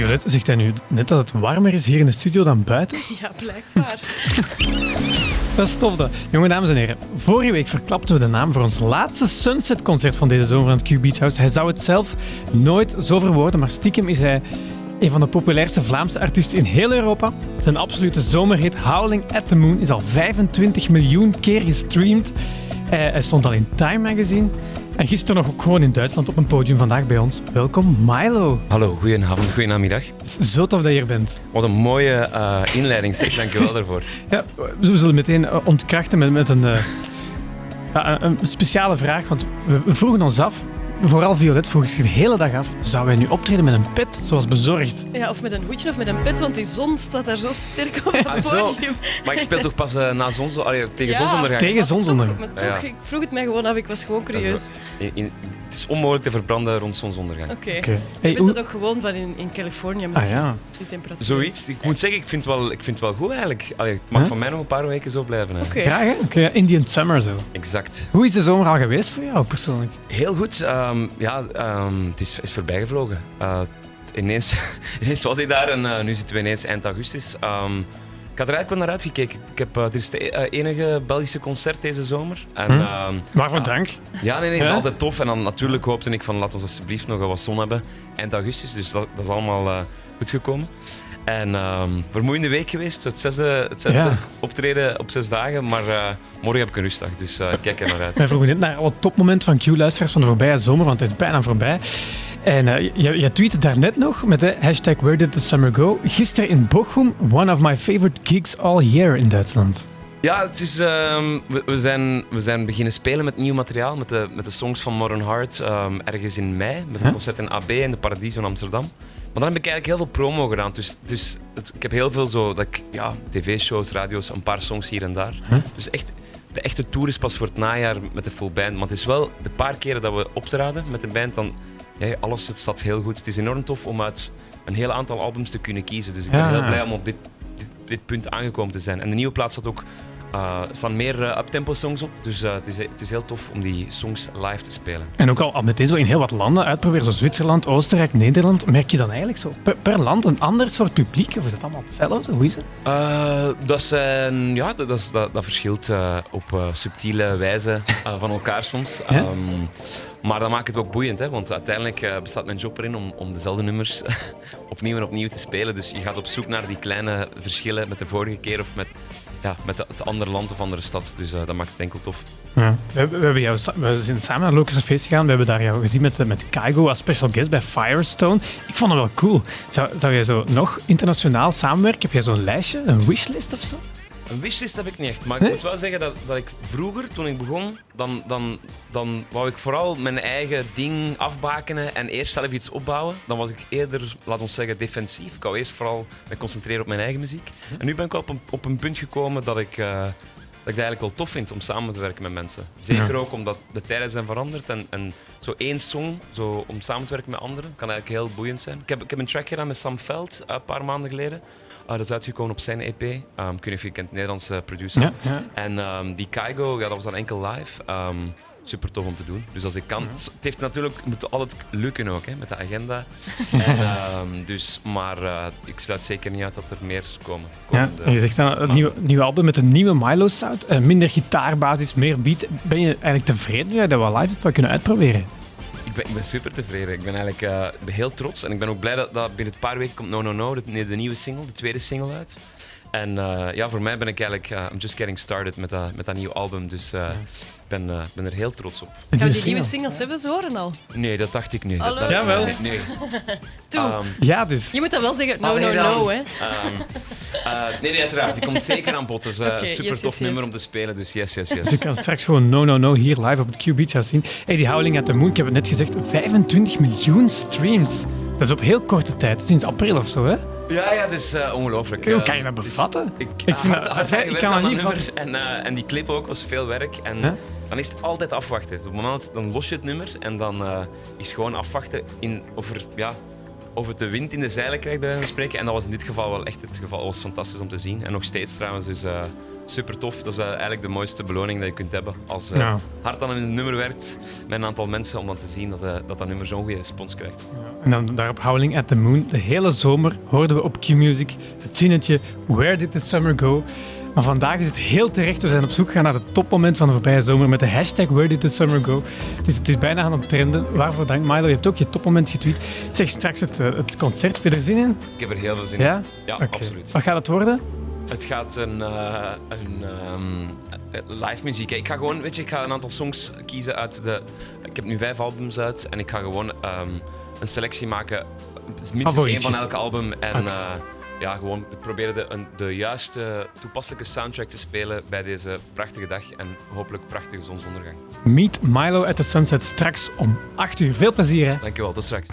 Violet, zegt hij nu net dat het warmer is hier in de studio dan buiten? Ja, blijkbaar. Dat is tof. Dat. Jonge dames en heren, vorige week verklapten we de naam voor ons laatste Sunset-concert van deze zomer van het Q Beach House. Hij zou het zelf nooit zo verwoorden, maar stiekem is hij een van de populairste Vlaamse artiesten in heel Europa. Zijn absolute zomerhit Howling at the Moon is al 25 miljoen keer gestreamd. Hij stond al in Time Magazine. En gisteren nog ook gewoon in Duitsland op een podium, vandaag bij ons. Welkom, Milo. Hallo, goedenavond, goedenamiddag. Het is zo tof dat je er bent. Wat een mooie inleiding, zeg. Dank je wel daarvoor. Ja, we zullen meteen ontkrachten met een speciale vraag. Want we vroegen ons af, vooral Violet vroeg zich de hele dag af, zou wij nu optreden met een pet, zoals bezorgd? Ja, of met een hoedje of met een pet, want die zon staat daar zo sterk op het Zo. podium. Maar ik speel toch pas na tegen zonsondergang? Tegen zonsondergang. Maar toch, Ja. ik vroeg het mij gewoon af, ik was gewoon curieus. Het is onmogelijk te verbranden rond zonsondergang. Oké. Hey, Ik weet het ook gewoon van in Californië, misschien, ja. die temperatuur. Zoiets. Ik moet zeggen, ik vind het wel goed eigenlijk. Het mag van mij nog een paar weken zo blijven. Hè. Oké. Graag, hè? Oké, Indian Summer zo. Exact. Hoe is de zomer al geweest voor jou persoonlijk? Heel goed. Het is voorbijgevlogen. Ineens was ik daar en nu zitten we ineens eind augustus. Ik had er eigenlijk wel naar uitgekeken. Het is het enige Belgische concert deze zomer. En, Waarvoor dank. Ja, nee, dat is altijd tof. En dan natuurlijk hoopte ik van, laten we alsjeblieft nog wat zon hebben eind augustus. Dus dat is allemaal goed gekomen. En vermoeiende week geweest. Het zesde optreden op 6 dagen. Maar morgen heb ik een rustdag, dus ik kijk er naar uit. Wij vroegen net naar alle topmomenten van Q-luisteraars van de voorbije zomer, want het is bijna voorbij. En je tweette daarnet nog met de hashtag Where Did the Summer Go? Gisteren in Bochum, one of my favorite gigs all year in Duitsland. Ja, het is, we zijn beginnen spelen met nieuw materiaal, met de songs van Modern Heart, ergens in mei, met een concert in AB in de Paradiso in Amsterdam. Maar dan heb ik eigenlijk heel veel promo gedaan, dus ik heb heel veel tv-shows, radio's, een paar songs hier en daar. Dus echt, de echte tour is pas voor het najaar met de full band, maar het is wel de paar keren dat we optraden met de band, dan alles staat heel goed. Het is enorm tof om uit een heel aantal albums te kunnen kiezen, dus ik ben heel blij om op dit punt aangekomen te zijn. En de nieuwe plaat staat ook staan meer uptempo songs op, dus het is heel tof om die songs live te spelen. En ook al meteen zo in heel wat landen uitproberen, zoals Zwitserland, Oostenrijk, Nederland, merk je dan eigenlijk zo per land een ander soort publiek? Of is dat allemaal hetzelfde? Hoe is het? Dat verschilt op subtiele wijze van elkaar soms. Ja? Maar dat maakt het ook boeiend, hè? Want uiteindelijk bestaat mijn job erin om dezelfde nummers opnieuw en opnieuw te spelen. Dus je gaat op zoek naar die kleine verschillen met de vorige keer of met het andere land of andere stad. Dus dat maakt het enkel tof. Ja. We zijn samen naar Locus Feest gegaan. We hebben daar jou gezien met Kaigo als special guest bij Firestone. Ik vond het wel cool. Zou jij zo nog internationaal samenwerken? Heb jij zo'n lijstje, een wishlist of zo? Een wishlist heb ik niet echt, maar Nee? ik moet wel zeggen dat ik vroeger, toen ik begon, dan wou ik vooral mijn eigen ding afbakenen en eerst zelf iets opbouwen. Dan was ik eerder, laat ons zeggen, defensief. Ik wou eerst vooral me concentreren op mijn eigen muziek. En nu ben ik wel op een punt gekomen dat ik het eigenlijk wel tof vind om samen te werken met mensen. Zeker ook omdat de tijden zijn veranderd en zo één song zo om samen te werken met anderen kan eigenlijk heel boeiend zijn. Ik heb een track gedaan met Sam Veld een paar maanden geleden. Dat is uitgekomen op zijn EP. Ik weet niet of je kent, Nederlandse producer. Ja, ja. En die Kaigo, dat was dan enkel live. Super tof om te doen. Dus als ik kan. Het heeft natuurlijk, moet altijd lukken ook, hè, met de agenda. Maar ik sluit zeker niet uit dat er meer komen. Ja, en je zegt dan het nieuwe album met een nieuwe Milo-sound. Minder gitaarbasis, meer beat. Ben je eigenlijk tevreden nu dat we live hebben kunnen uitproberen? Ik ben super tevreden. Ik ben eigenlijk heel trots. En ik ben ook blij dat binnen een paar weken komt No No No, de nieuwe single, de tweede single uit. En voor mij ben ik eigenlijk I'm just getting started met dat nieuwe album. Dus ik ben er heel trots op. Gaan we die nieuwe singles hebben, ze horen al? Nee, dat dacht ik niet. Hallo? Jawel. Nee. Toe. Ja, dus. Je moet dan wel zeggen, no, Allee, no, dan. no, hè. Nee, uiteraard. Die komt zeker aan bod. Dus Oké, super yes, tof yes, nummer yes. om te spelen. Dus yes. Dus je kan straks gewoon No No No hier live op het Q Beach House zien. Hey, die Howling at the Moon, ik heb het net gezegd, 25 miljoen streams. Dat is op heel korte tijd, sinds april of zo, hè? Ja, dat is ongelooflijk. Hoe kan je dat bevatten? Ik kan het niet vatten. En die clip ook was veel werk. En Huh? dan is het altijd afwachten. Op het moment dan los je het nummer en dan is gewoon afwachten over of het de wind in de zeilen krijgt, bij wijze van spreken. En dat was in dit geval wel echt het geval. Dat was fantastisch om te zien. En nog steeds trouwens, dus super tof. Dat is eigenlijk de mooiste beloning dat je kunt hebben. Als hard aan een nummer werkt met een aantal mensen, om dan te zien dat nummer zo'n goede respons krijgt. En dan daarop Howling at the Moon. De hele zomer hoorden we op Q-Music het zinnetje Where did the summer go? Maar vandaag is het heel terecht. We zijn op zoek gegaan naar het topmoment van de voorbije zomer met de hashtag Where did the summer go? Het is bijna aan het trenden. Waarvoor dank, Milo. Je hebt ook je topmoment getweet. Zeg, straks het concert. Heb je er zin in? Ik heb er heel veel zin in. Ja? Ja, Okay. absoluut. Wat gaat het worden? Het gaat een live muziek. Ik ga gewoon, ik ga een aantal songs kiezen uit de... Ik heb nu 5 albums uit en ik ga gewoon een selectie maken. Minstens 1 van elk album. En gewoon proberen de juiste toepasselijke soundtrack te spelen bij deze prachtige dag en hopelijk prachtige zonsondergang. Meet Milo at the Sunset straks om 8 uur. Veel plezier, hè? Dankjewel, tot straks.